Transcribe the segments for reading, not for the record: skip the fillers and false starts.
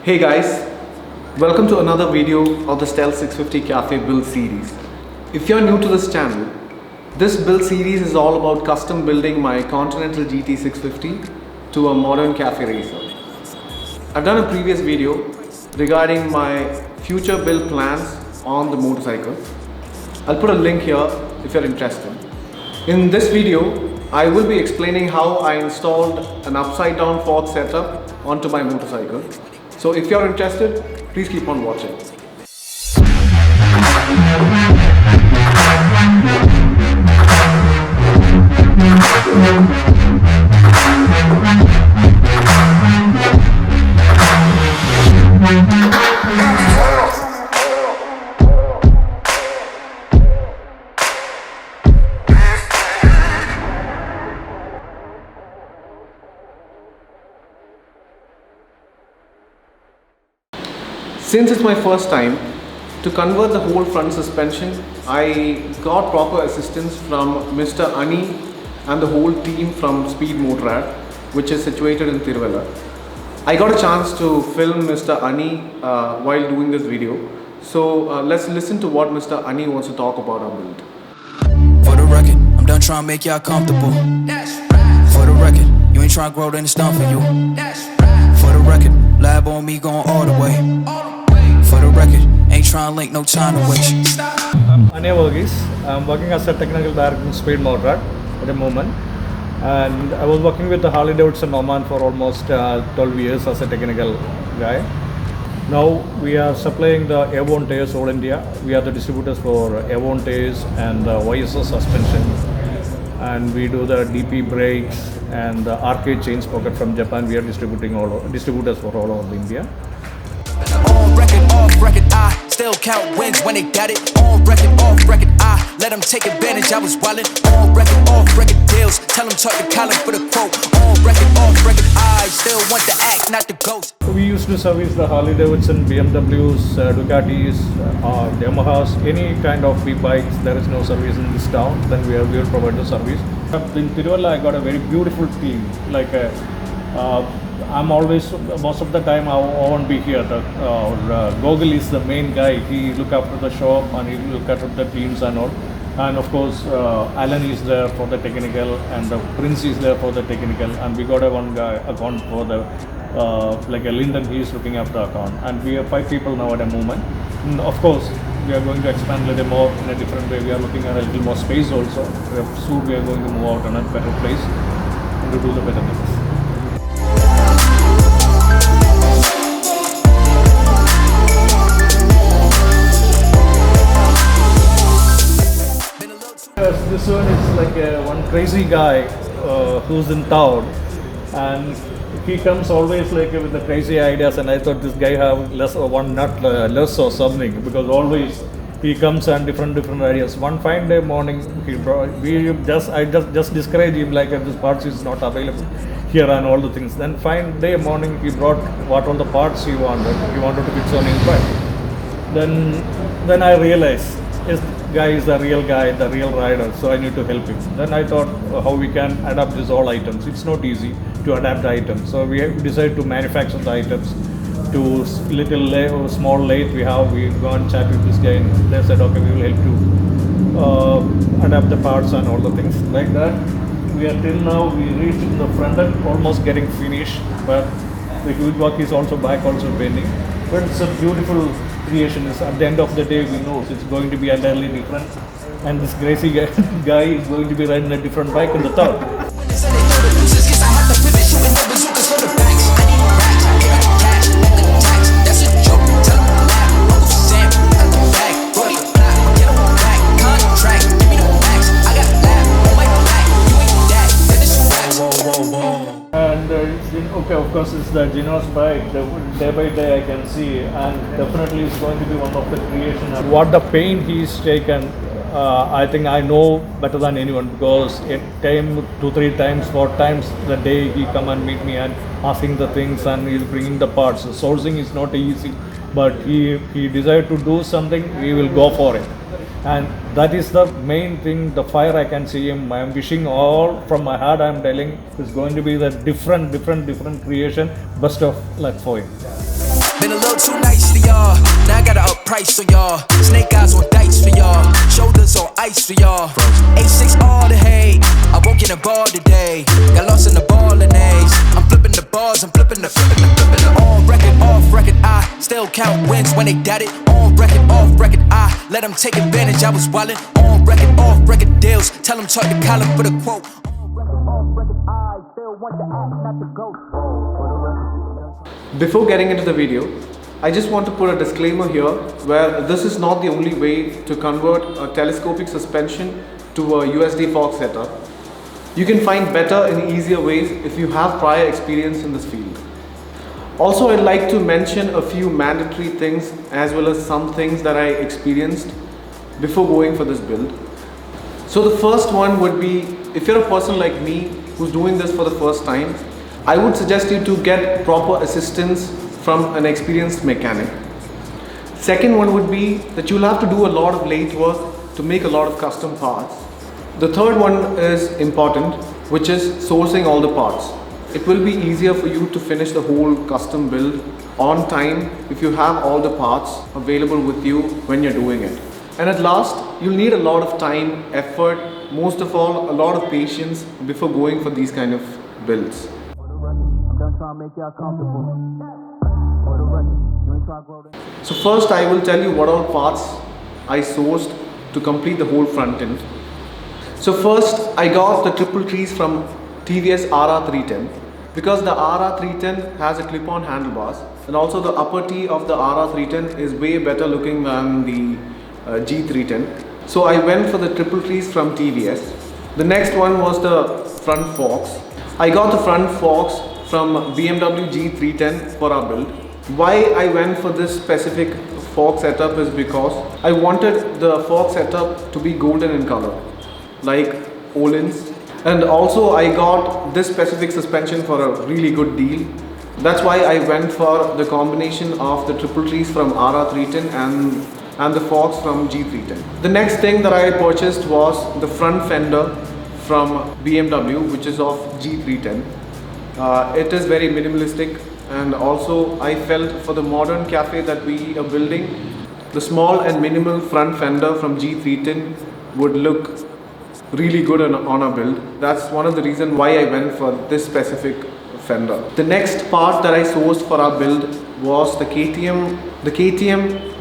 Hey guys, welcome to another video of the Stealth 650 Cafe build series. If you're new to this channel, this build series is all about custom building my Continental GT 650 to a modern cafe racer. I've done a previous video regarding my future build plans on the motorcycle. I'll put a link here if you're interested. In this video, I will be explaining how I installed an upside down fork setup onto my motorcycle. So if you're interested, please keep on watching. Since it's my first time, to convert the whole front suspension, I got proper assistance from Mr. Ani and the whole team from Speed Mottorad, which is situated in Tiruvalla. I got a chance to film Mr. Ani while doing this video. So let's listen to what Mr. Ani wants to talk about our build. For the record, I'm done trying to make y'all comfortable. For the record, you ain't trying to grow, then it's done for you. For the record, lab on me going all the way. For the record, ain't trying to link, no time to waste. I'm Anya Varghese. I'm working as a technical director in Speed Mottorad at the moment. And I was working with the Harley Davidson Oman for almost 12 years as a technical guy. Now we are supplying the airborne tires all India. We are the distributors for airborne tires and YSS suspension. And we do the DP brakes and the arcade chain sprocket from Japan. We are distributors for all over India. On record, off record, I still count wins when they got it. On record, off record, I let them take advantage. I was wildin'. On record, off record deals. Tell them talk to Colin for the quote. On record, off record, I still want the act, not the ghost. We used to service the Harley Davidson, BMWs, Ducatis, Yamahas, any kind of big bikes. There is no service in this town, then we will provide the service. In Tiruvalla, I got a very beautiful team. I'm always, most of the time I won't be here. Gogol is the main guy. He look after the shop and he look after the teams and all. And of course, Alan is there for the technical and the Prince is there for the technical. And we got a one guy account for the, like a Lyndon, he is looking after the account. And we have 5 people now at the moment. And of course, we are going to expand a little more in a different way. We are looking at a little more space also. Soon we are going to move out on a better place and to do the better things. This one is like one crazy guy who's in town, and he comes always like with the crazy ideas. And I thought this guy have less or something, because always he comes and different ideas. One fine day morning, I just described him like this parts is not available here and all the things. Then fine day morning, he brought what all the parts he wanted. He wanted to fix on his bike. Then I realized, this guy is the real guy, the real rider, so I need to help him. Then I thought how we can adapt these all items. It's not easy to adapt the items, so we decided to manufacture the items to small lathe we have. We go and chat with this guy and they said, okay, we will help you adapt the parts and all the things like that. We are till now, we reached in the front end, almost getting finished, but the huge work is also back, also pending. But it's a beautiful creation. At the end of the day, we know it's going to be entirely different, and this crazy guy is going to be riding a different bike in the town. Okay, of course, it's the Geno's bike. Day by day I can see, and definitely it's going to be one of the creations. What the pain he's taken, I think I know better than anyone, because it came 2, 3 times, 4 times the day he come and meet me and asking the things, and he's bringing the parts. Sourcing is not easy, but he decided to do something, we will go for it. And that is the main thing, the fire I can see him. I am wishing all from my heart, I am telling, it's going to be the different creation. Best of luck for him. Been a little too nice for y'all. Now I gotta up price on y'all. Snake eyes on dice for y'all. Shoulders on ice for y'all. A6 all the hate. I won't get a ball today. Got lost in the ball and A's. I'm flipping the balls, I'm flipping the. On record, off record, I still count wins when they doubt it. On record, off record, I let them take advantage. I was wildin'. On record, off record deals. Tell them talk to Colin for the quote. On record, off record, I still want the act, not the ghost. Before getting into the video, I just want to put a disclaimer here where this is not the only way to convert a telescopic suspension to a USD fork setup. You can find better and easier ways if you have prior experience in this field. Also, I'd like to mention a few mandatory things as well as some things that I experienced before going for this build. So the first one would be, if you're a person like me who's doing this for the first time, I would suggest you to get proper assistance from an experienced mechanic. Second one would be that you'll have to do a lot of lathe work to make a lot of custom parts. The third one is important, which is sourcing all the parts. It will be easier for you to finish the whole custom build on time if you have all the parts available with you when you're doing it. And at last, you'll need a lot of time, effort, most of all, a lot of patience before going for these kind of builds. So first I will tell you what all parts I sourced to complete the whole front end. So first I got the triple trees from TVS RR310 because the RR310 has a clip-on handlebars and also the upper T of the RR310 is way better looking than the G310. So I went for the triple trees from TVS. The next one was the front forks. I got the front forks from BMW G310 for our build. Why I went for this specific fork setup is because I wanted the fork setup to be golden in color, like Olin's. And also I got this specific suspension for a really good deal. That's why I went for the combination of the triple trees from RR310 and the forks from G310. The next thing that I purchased was the front fender from BMW, which is of G310. It is very minimalistic, and also I felt for the modern cafe that we are building, the small and minimal front fender from G310 would look really good on our build. That's one of the reasons why I went for this specific fender. The next part that I sourced for our build was the KTM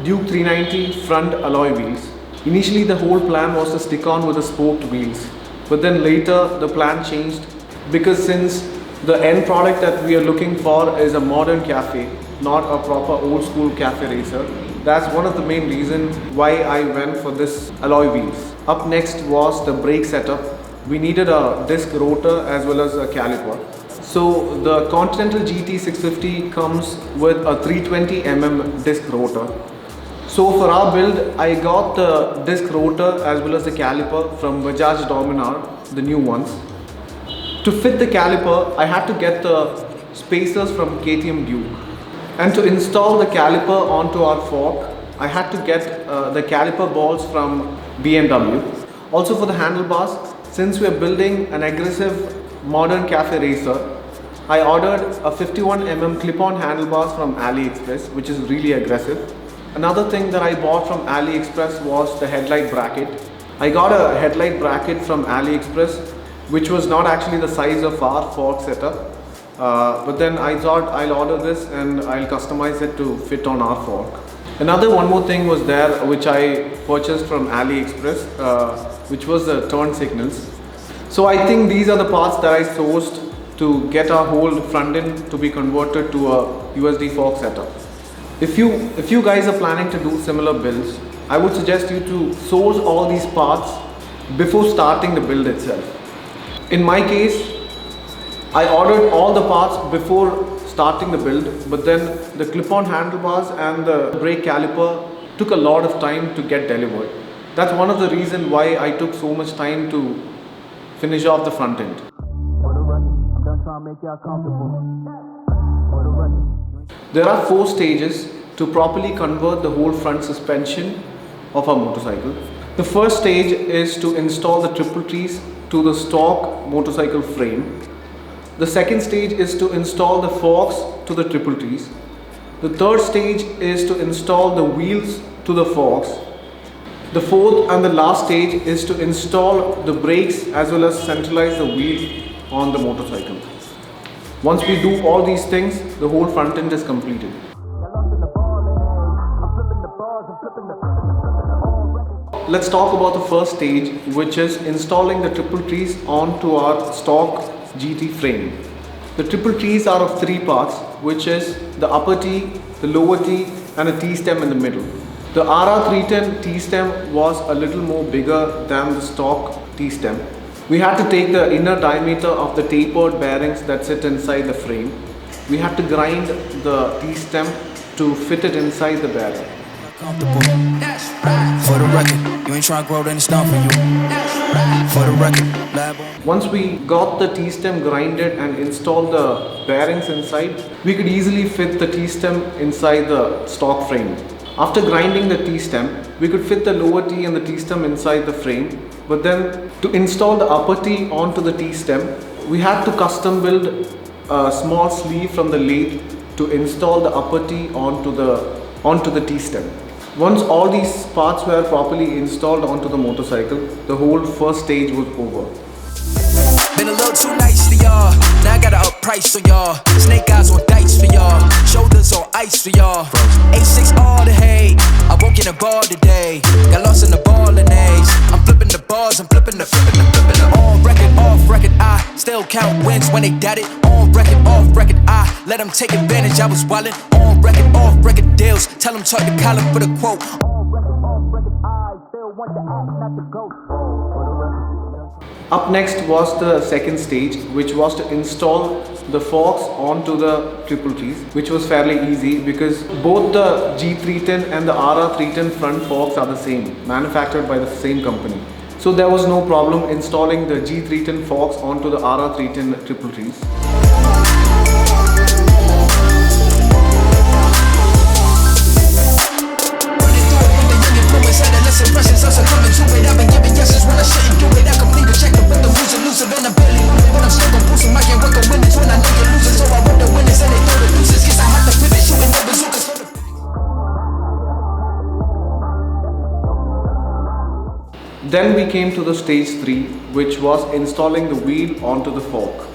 Duke 390 front alloy wheels. Initially the whole plan was to stick on with the spoked wheels, but then later the plan changed because since the end product that we are looking for is a modern cafe, not a proper old school cafe racer. That's one of the main reasons why I went for this alloy wheels. Up next was the brake setup. We needed a disc rotor as well as a caliper. So the Continental GT 650 comes with a 320mm disc rotor. So for our build, I got the disc rotor as well as the caliper from Bajaj Dominar, the new ones. To fit the caliper, I had to get the spacers from KTM Duke. And to install the caliper onto our fork, I had to get the caliper balls from BMW. Also for the handlebars, since we are building an aggressive modern cafe racer, I ordered a 51mm clip-on handlebars from AliExpress, which is really aggressive. Another thing that I bought from AliExpress was the headlight bracket. I got a headlight bracket from AliExpress, which was not actually the size of our fork setup. But then I thought I'll order this and I'll customize it to fit on our fork. One more thing was there which I purchased from AliExpress, which was the turn signals. So I think these are the parts that I sourced to get our whole front end to be converted to a USD fork setup. If you guys are planning to do similar builds, I would suggest you to source all these parts before starting the build itself. In my case, I ordered all the parts before starting the build, but then the clip-on handlebars and the brake caliper took a lot of time to get delivered. That's one of the reasons why I took so much time to finish off the front end. There are 4 stages to properly convert the whole front suspension of our motorcycle. The first stage is to install the triple trees to the stock motorcycle frame. The second stage is to install the forks to the triple trees. The third stage is to install the wheels to the forks. The fourth and the last stage is to install the brakes as well as centralize the wheel on the motorcycle. Once we do all these things, the whole front end is completed. Let's talk about the first stage, which is installing the triple trees onto our stock GT frame. The triple trees are of three parts, which is the upper T, the lower T and a T-stem in the middle. The RR310 T-stem was a little more bigger than the stock T-stem. We had to take the inner diameter of the tapered bearings that sit inside the frame. We had to grind the T-stem to fit it inside the bearing. For the record, you ain't trying to grow, then it's done for you. For the record, lab on. Once we got the T-stem grinded and installed the bearings inside, we could easily fit the T-stem inside the stock frame. After grinding the T-stem, we could fit the lower T and the T-stem inside the frame. But then to install the upper T onto the T-stem, we had to custom build a small sleeve from the lathe to install the upper T onto the T-stem. Once all these parts were properly installed onto the motorcycle, the whole first stage was over. Been a little too nice for y'all. Now I gotta up price on y'all. Snake eyes on dice for y'all. Shoulders on ice for y'all. A6 all the hate. I won't get a ball today. Got lost in the ball and A's. I'm flipping the bars. I'm flipping the. On record, off record. I still count wins when they doubt it. On record, off record. I let them take advantage. I was wildin'. On record, off record deals. Tell them talk to Colin for the quote. On record, off record. I still want the act, not the ghost. Up next was the second stage, which was to install the forks onto the triple trees, which was fairly easy because both the G310 and the RR310 front forks are the same, manufactured by the same company. So there was no problem installing the G310 forks onto the RR310 triple trees. Then we came to the stage 3, which was installing the wheel onto the fork.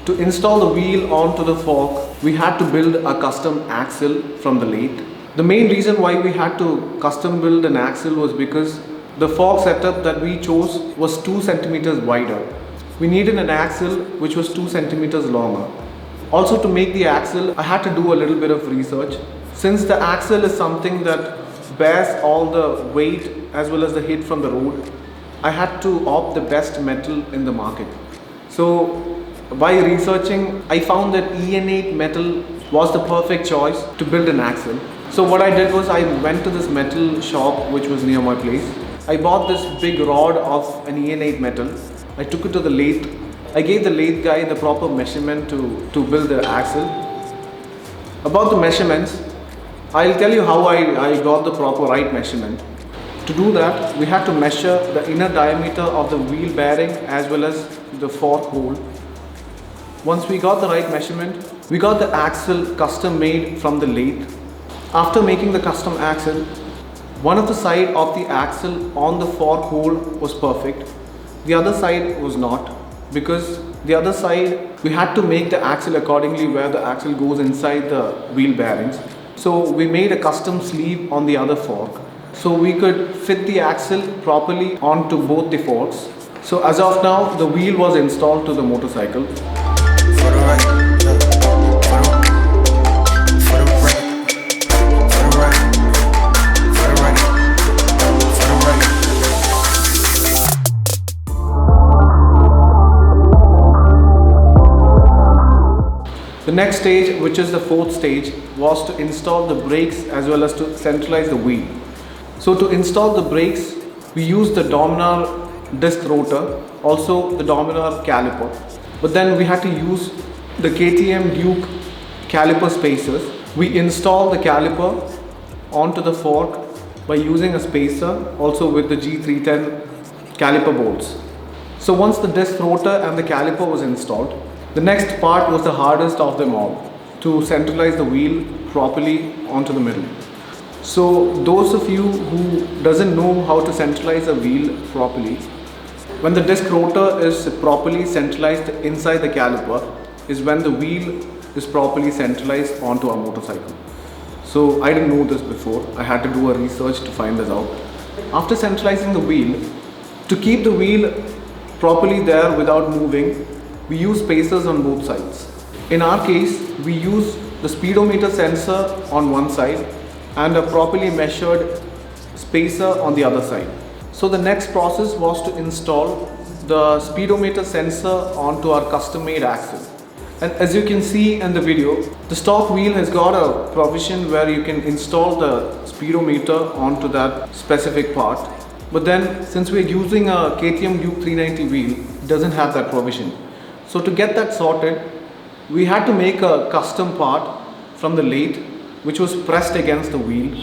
To install the wheel onto the fork, we had to build a custom axle from the lathe. The main reason why we had to custom build an axle was because the fork setup that we chose was 2 centimeters wider. We needed an axle which was 2 centimeters longer. Also, to make the axle, I had to do a little bit of research. Since the axle is something that bears all the weight as well as the hit from the road, I had to opt the best metal in the market. So by researching, I found that EN8 metal was the perfect choice to build an axle. So what I did was I went to this metal shop which was near my place. I bought this big rod of an EN8 metal. I took it to the lathe. I gave the lathe guy the proper measurement to build the axle. About the measurements, I'll tell you how I got the proper right measurement. To do that, we had to measure the inner diameter of the wheel bearing as well as the fork hole. Once we got the right measurement, we got the axle custom made from the lathe. After making the custom axle, one of the side of the axle on the fork hole was perfect. The other side was not, because the other side we had to make the axle accordingly where the axle goes inside the wheel bearings. So we made a custom sleeve on the other fork, so we could fit the axle properly onto both the forks. So as of now, the wheel was installed to the motorcycle. The next stage, which is the fourth stage, was to install the brakes as well as to centralize the wheel. So to install the brakes, we used the Dominar disc rotor, also the Dominar caliper. But then we had to use the KTM Duke caliper spacers. We installed the caliper onto the fork by using a spacer, also with the G310 caliper bolts. So once the disc rotor and the caliper was installed, the next part was the hardest of them all, to centralize the wheel properly onto the middle. So those of you who doesn't know how to centralize a wheel properly, when the disc rotor is properly centralized inside the caliper is when the wheel is properly centralized onto our motorcycle. So I didn't know this before. I had to do a research to find this out. After centralizing the wheel, to keep the wheel properly there without moving, we use spacers on both sides. In our case, we use the speedometer sensor on one side and a properly measured spacer on the other side. So the next process was to install the speedometer sensor onto our custom made axle. And as you can see in the video, the stock wheel has got a provision where you can install the speedometer onto that specific part. But then since we're using a KTM Duke 390 wheel, it doesn't have that provision. So to get that sorted, we had to make a custom part from the lathe which was pressed against the wheel.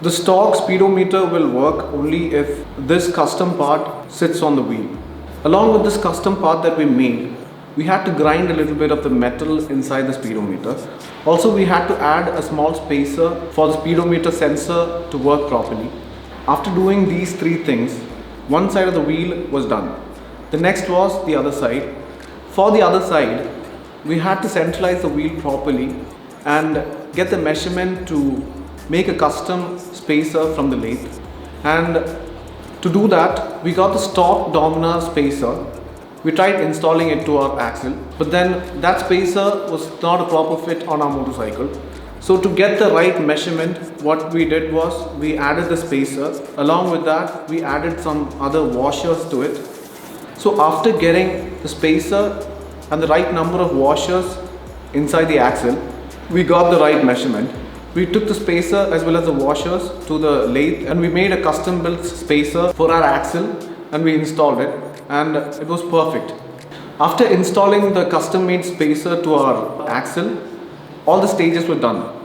The stock speedometer will work only if this custom part sits on the wheel. Along with this custom part that we made, we had to grind a little bit of the metal inside the speedometer. Also, we had to add a small spacer for the speedometer sensor to work properly. After doing these three things, one side of the wheel was done. The next was the other side. For the other side, we had to centralize the wheel properly and get the measurement to make a custom spacer from the lathe. And to do that, we got the stock Domina spacer. We tried installing it to our axle, but then that spacer was not a proper fit on our motorcycle. So to get the right measurement, what we did was we added the spacer. Along with that, we added some other washers to it. So after getting the spacer and the right number of washers inside the axle, we got the right measurement. We took the spacer as well as the washers to the lathe and we made a custom built spacer for our axle and we installed it, and it was perfect. After installing the custom made spacer to our axle, all the stages were done.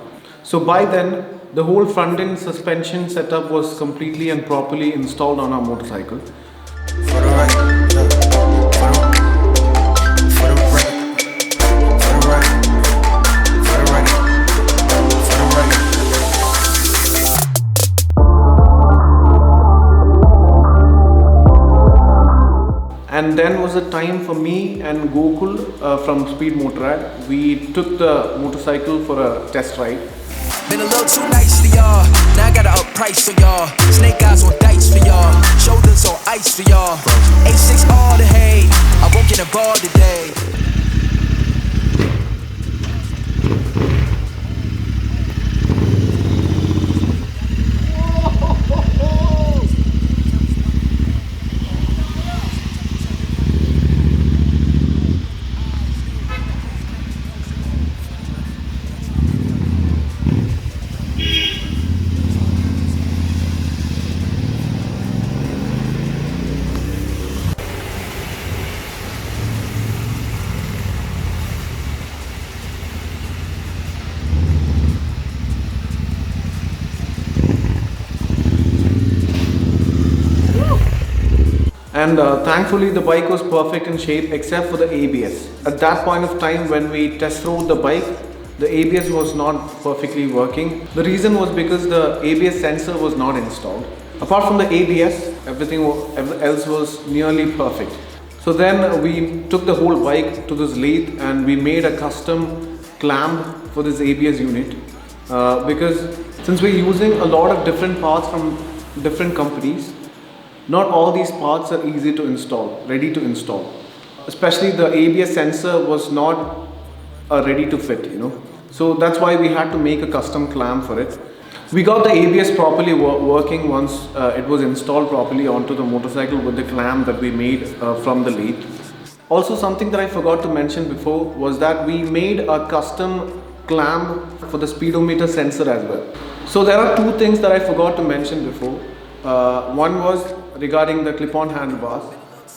So by then, the whole front end suspension setup was completely and properly installed on our motorcycle. And then was a time for me and Gokul from Speed Mottorad. We took the motorcycle for a test ride. Been a little too nice for y'all. Now I gotta up price for y'all. Snake eyes on dice for y'all. Shoulders on ice for y'all. A6 all the hay. I won't get involved today. And thankfully the bike was perfect in shape except for the ABS. At that point of time when we test rode the bike, the ABS was not perfectly working. The reason was because the ABS sensor was not installed. Apart from the ABS, everything else was nearly perfect. So then we took the whole bike to this lathe and we made a custom clamp for this ABS unit. Because since we're using a lot of different parts from different companies, not all these parts are easy to install, ready to install. Especially the ABS sensor was not ready to fit, So that's why we had to make a custom clamp for it. We got the ABS properly working once it was installed properly onto the motorcycle with the clamp that we made from the lathe. Also, something that I forgot to mention before was that we made a custom clamp for the speedometer sensor as well. So there are two things that I forgot to mention before. One was regarding the clip-on handlebars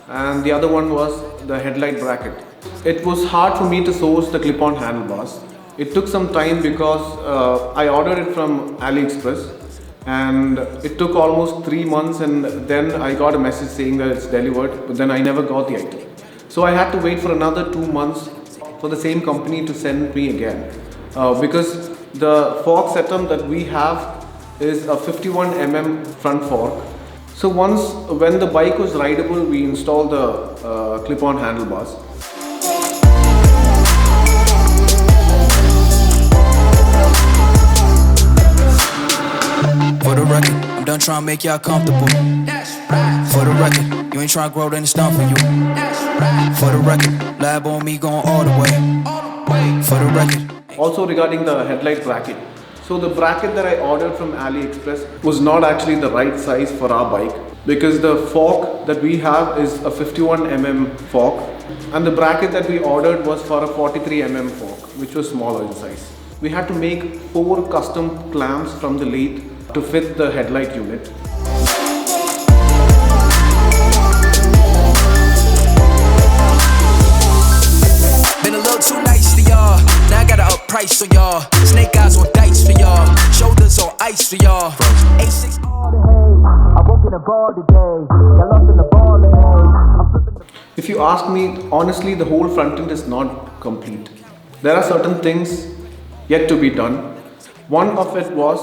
and the other one was the headlight bracket. It was hard for me to source the clip-on handlebars. It took some time because I ordered it from AliExpress and it took almost 3 months, and then I got a message saying that it's delivered, but then I never got the item. So I had to wait for another 2 months for the same company to send me again because The fork setup that we have is a 51 front fork. So once when the bike was rideable, we installed the clip-on handlebars. For the record, I'm done trying to make y'all comfortable. For the record, you ain't trying to grow, then it's done for you. For the record, lab on me going all the way. For the record. Also regarding the headlight bracket. So the bracket that I ordered from AliExpress was not actually the right size for our bike, because the fork that we have is a 51 fork and the bracket that we ordered was for a 43 fork, which was smaller in size. We had to make 4 custom clamps from the lathe to fit the headlight unit. Been a little too nice to y'all. Now I gotta up price on y'all. Snake eyes on dice for y'all. Shoulders on ice for y'all. A6 all the hay. I won't get involved today. Got lost in the ball and I'm flipping the. If you ask me, honestly, the whole front end is not complete. There are certain things yet to be done. One of it was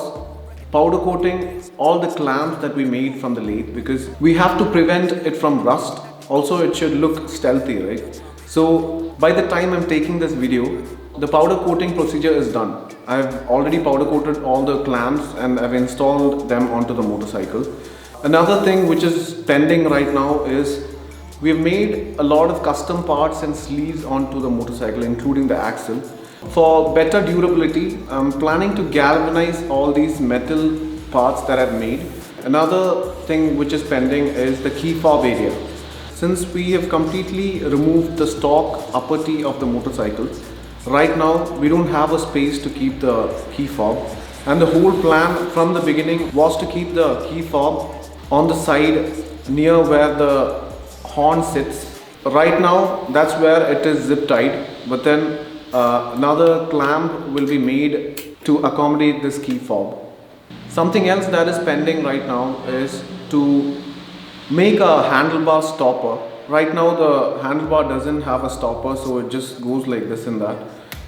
powder coating all the clamps that we made from the lathe, because we have to prevent it from rust. Also, it should look stealthy, right? So by the time I'm taking this video, the powder coating procedure is done. I've already powder coated all the clamps and I've installed them onto the motorcycle. Another thing which is pending right now is we've made a lot of custom parts and sleeves onto the motorcycle, including the axle. For better durability, I'm planning to galvanize all these metal parts that I've made. Another thing which is pending is the key fob area. Since we have completely removed the stock upper T of the motorcycle, right now we don't have a space to keep the key fob. And the whole plan from the beginning was to keep the key fob on the side near where the horn sits. Right now that's where it is zip tied, but then another clamp will be made to accommodate this key fob. Something else that is pending right now is to make a handlebar stopper. Right now the handlebar doesn't have a stopper, so it just goes like this and that.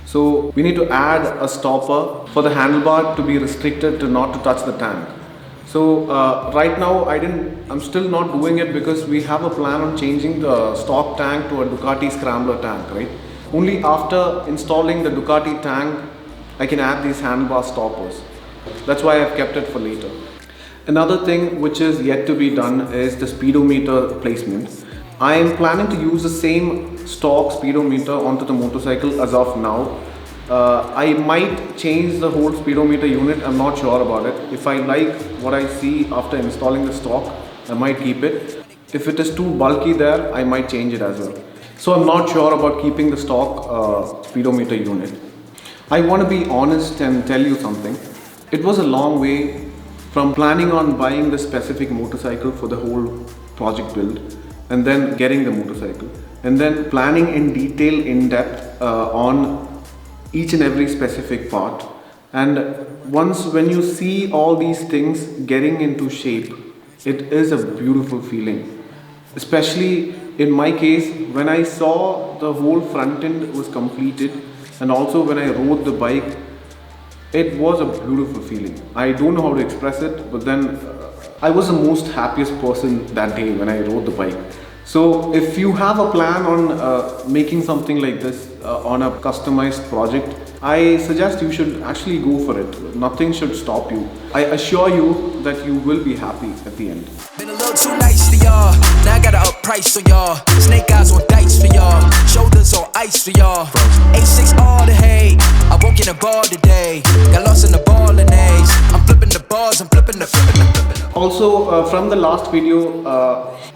So we need to add a stopper for the handlebar to be restricted to not to touch the tank. So right now I'm still not doing it because we have a plan on changing the stock tank to a Ducati Scrambler tank, right? Only after installing the Ducati tank, I can add these handlebar stoppers. That's why I've kept it for later. Another thing which is yet to be done is the speedometer placement. I am planning to use the same stock speedometer onto the motorcycle as of now. I might change the whole speedometer unit, I'm not sure about it. If I like what I see after installing the stock, I might keep it. If it is too bulky there, I might change it as well. So I'm not sure about keeping the stock speedometer unit. I want to be honest and tell you something. It was a long way from planning on buying the specific motorcycle for the whole project build, and then getting the motorcycle, and then planning in detail, in depth on each and every specific part. And once when you see all these things getting into shape, it is a beautiful feeling. Especially in my case, when I saw the whole front end was completed, and also when I rode the bike, it was a beautiful feeling. I don't know how to express it, but then I was the most happiest person that day when I rode the bike. So if you have a plan on making something like this on a customized project, I suggest you should actually go for it. Nothing should stop you. I assure you that you will be happy at the end. Been a little too nice to y'all. Now I gotta up price on y'all. Snake eyes on dice for y'all. Shoulders on ice for y'all. A6 all the hay. I won't get involved today. Got lost in the ball and A's. I'm flipping the bars. I'm flipping the. Also, from the last video,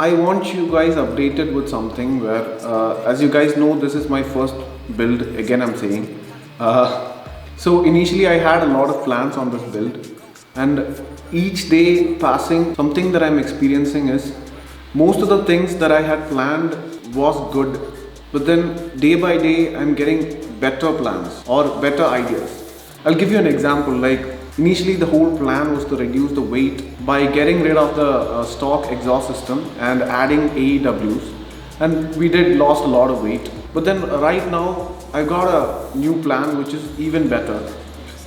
I want you guys updated with something where, as you guys know, this is my first build. Again, I'm saying. So initially, I had a lot of plans on this build, and each day passing, something that I'm experiencing is most of the things that I had planned was good, but then day by day, I'm getting better plans or better ideas. I'll give you an example. Like initially, the whole plan was to reduce the weight by getting rid of the stock exhaust system and adding AEWs, and we did lost a lot of weight. But then right now, I got a new plan which is even better.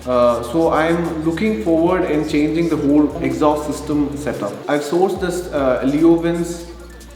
So I'm looking forward in changing the whole exhaust system setup. I've sourced this Leovins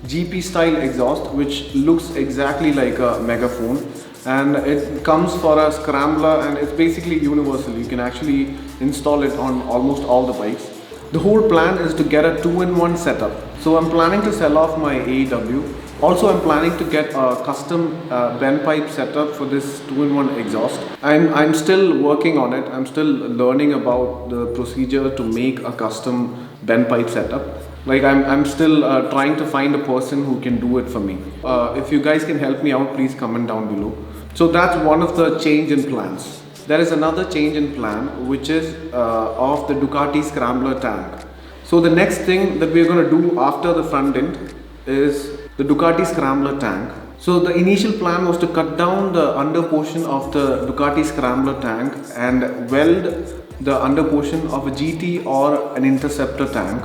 GP style exhaust, which looks exactly like a megaphone, and it comes for a scrambler, and it's basically universal. You can actually install it on almost all the bikes. The whole plan is to get a 2-in-1 setup. So I'm planning to sell off my AEW. Also, I'm planning to get a custom bend pipe setup for this 2-in-1 exhaust. I'm still working on it. I'm still learning about the procedure to make a custom bend pipe setup. Like I'm still trying to find a person who can do it for me. If you guys can help me out, please comment down below. So that's one of the change in plans. There is another change in plan, which is of the Ducati Scrambler tank. So the next thing that we're going to do after the front end is the Ducati Scrambler tank. So the initial plan was to cut down the under portion of the Ducati Scrambler tank and weld the under portion of a GT or an Interceptor tank.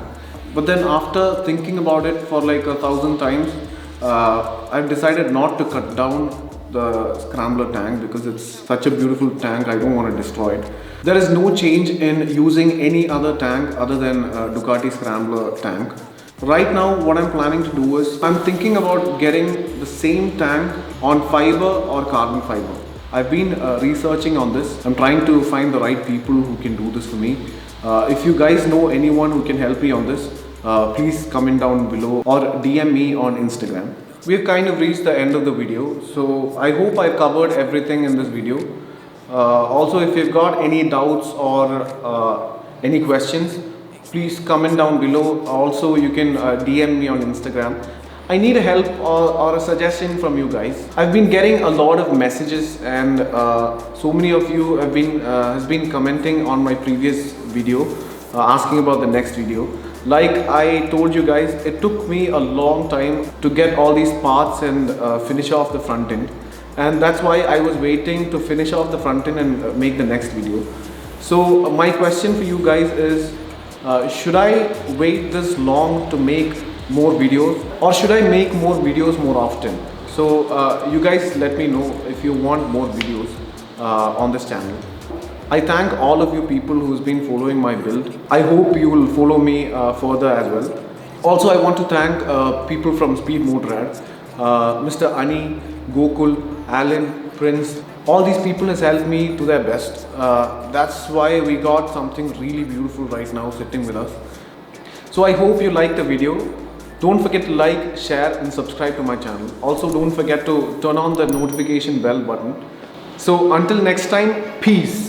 But then after thinking about it for like 1,000 times, I've decided not to cut down the Scrambler tank because it's such a beautiful tank. I don't want to destroy it. There is no change in using any other tank other than Ducati Scrambler tank. Right now what I'm planning to do is I'm thinking about getting the same tank on fiber or carbon fiber. I've been researching on this. I'm trying to find the right people who can do this for me. If you guys know anyone who can help me on this, please comment down below or DM me on Instagram. We've kind of reached the end of the video, so I hope I covered everything in this video. Also, if you've got any doubts or any questions, please comment down below. Also, you can DM me on Instagram. I need a help or a suggestion from you guys. I've been getting a lot of messages, and so many of you have been commenting on my previous video, asking about the next video. Like I told you guys, it took me a long time to get all these parts and finish off the front end, and that's why I was waiting to finish off the front end and make the next video. So my question for you guys is, should I wait this long to make more videos, or should I make more videos more often? So you guys let me know if you want more videos on this channel. I thank all of you people who's been following my build. I hope you will follow me further as well. Also, I want to thank people from Speed Mottorad, Mr. Ani, Gokul, Alan, Prince. All these people has helped me to their best. That's why we got something really beautiful right now sitting with us. So I hope you liked the video. Don't forget to like, share and subscribe to my channel. Also, don't forget to turn on the notification bell button. So until next time, peace.